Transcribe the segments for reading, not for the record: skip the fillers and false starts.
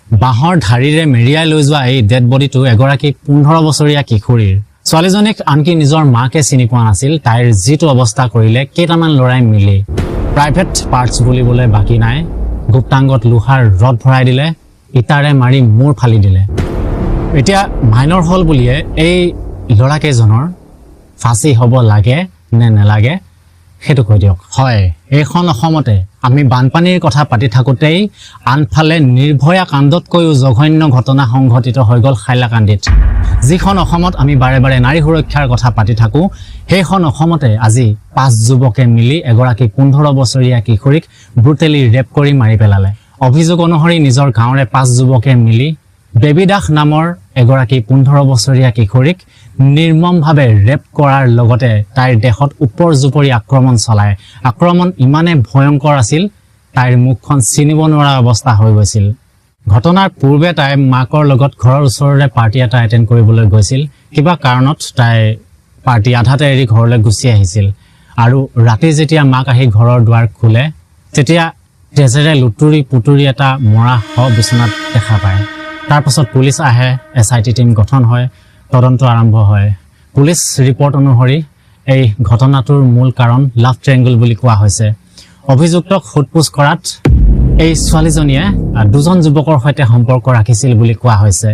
বাঁহৰ ধাৰিৰে মেৰিয়াই লৈ যোৱা এই ডেড বডিটো এগৰাকী 15 বছৰীয়া কিশোৰীৰ ছোৱালীজনীক আনকি নিজৰ মাকে চিনি পোৱা নাছিল তাইৰ যিটো অৱস্থা কৰিলে কেইটামান লৰাই মিলি প্ৰাইভেট পাৰ্টছ বুলিবলৈ বাকী নাই গুপ্তাংগত লোহাৰ ৰড ভৰাই দিলে ইটাৰে মাৰি মূৰ ফালি দিলে এতিয়া মাইনৰ হল বুলিয়ে এই লৰাকেইজনৰ ফাঁচি হ'ব লাগে নে নেলাগে হেতু কৈ দিয়ক হয় এইখন অসমতে আমি বানপানীৰ কথা পাতি থাকোতেই আনফালে নিৰ্ভয়া কাণ্ডতকৈও জঘন্য ঘটনা সংঘটিত হৈ গল হাইলাকান্দিত যিখন অসমত আমি বাৰে বাৰে নাৰী সুৰক্ষাৰ কথা পাতি থাকো সেইখন অসমতে আজি 5 যুৱকে মিলি এগৰাকী 15 বছৰীয়া কিশোৰীক ব্ৰুটেলি ৰেপ কৰি মাৰি পেলালে অভিযোগ অনুসৰি নিজৰ গাঁৱৰে 5 যুৱকে মিলি বেবী দাস নামৰ এগৰাকী 15 বছৰীয়া কিশোৰীক নিৰ্মমভাৱে ৰেপ কৰাৰ লগতে তাইৰ দেহত ওপৰ জুপৰি আক্ৰমণ চলায় আক্ৰমণ ইমানে ভয়ংকৰ আছিল তাইৰ মুখখন চিনিব নোৱাৰা অৱস্থা হৈ গৈছিল ঘটনাৰ পূৰ্বে তাই মাকৰ লগত ঘৰৰ ওচৰৰে পাৰ্টি এটা এটেণ্ড কৰিবলৈ গৈছিল কিবা কাৰণত তাই পাৰ্টি আধাতে এৰি ঘৰলৈ গুচি আহিছিল আৰু ৰাতি যেতিয়া মাক আহি ঘৰৰ দুৱাৰ খুলে তেতিয়া তেজেৰে লুটুৰি পুটুৰি এটা মৰা বিছনাত দেখা পায় তাৰ পাছত পুলিচ আহে এসআইটি টিম গঠন হয় তদন্ত আৰম্ভ হয় পুলিচ ৰিপৰ্ট অনুসৰি এই ঘটনাটোৰ মূল কাৰণ লাভ ট্ৰায়াঙ্গল বুলি কোৱা হৈছে অভিযুক্তক খুটপুছ কৰাত এই ছোৱালীজনীয়ে দুজন যুৱকৰ সৈতে সম্পৰ্ক ৰাখিছিল বুলি কোৱা হৈছে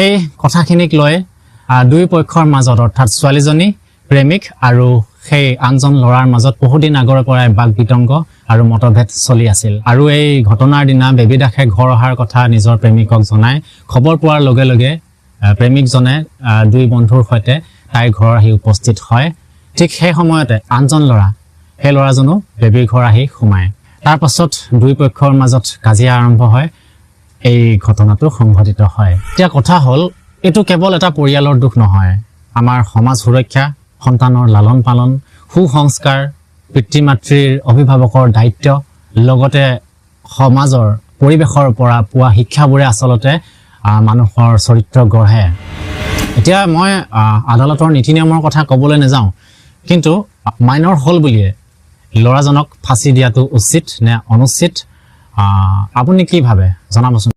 এই কথাখিনিক লৈ দুই পক্ষৰ মাজত অৰ্থাৎ ছোৱালীজনী প্ৰেমিক আৰু সেই আনজন লৰাৰ মাজত বহুদিন আগৰে পৰাই বাক বিতংগ আৰু মতভেদ চলি আছিল আৰু এই ঘটনাৰ দিনা বেবী দাসে ঘৰ অহাৰ কথা নিজৰ প্ৰেমিকক জনায় খবৰ পোৱাৰ লগে লগে প্ৰেমিকজনে দুই বন্ধুৰ সৈতে তাইৰ ঘৰ আহি উপস্থিত হয় ঠিক সেই সময়তে আনজন লৰা সেই লৰাজনো বেবীৰ ঘৰ আহি সোমায় তাৰ পাছত দুই পক্ষৰ মাজত কাজিয়া আৰম্ভ হয় এই ঘটনাটো সংঘটিত হয় এতিয়া কথা হল এটো কেৱল এটা পৰিয়ালৰ দুখ নহয় আমাৰ সমাজ সুৰক্ষা সন্তানৰ লালন পালন সুসংস্কাৰ পিতৃ-মাতৃৰ অভিভাৱকৰ দায়িত্ব লগতে সমাজৰ পৰিবেশৰ পৰা পোৱা শিক্ষাবোৰে আসলতে মানুহৰ চৰিত্ৰ গঢ়ে এতিয়া মই আদালতৰ নীতি নিয়মৰ কথা ক'বলৈ নাযাওঁ কিন্তু মাইনৰ হল বুলিয়ে লৰাজনক ফাঁচি দিয়াটো উচিত নে অনুচিত আপুনি কি ভাবে জনাবচোন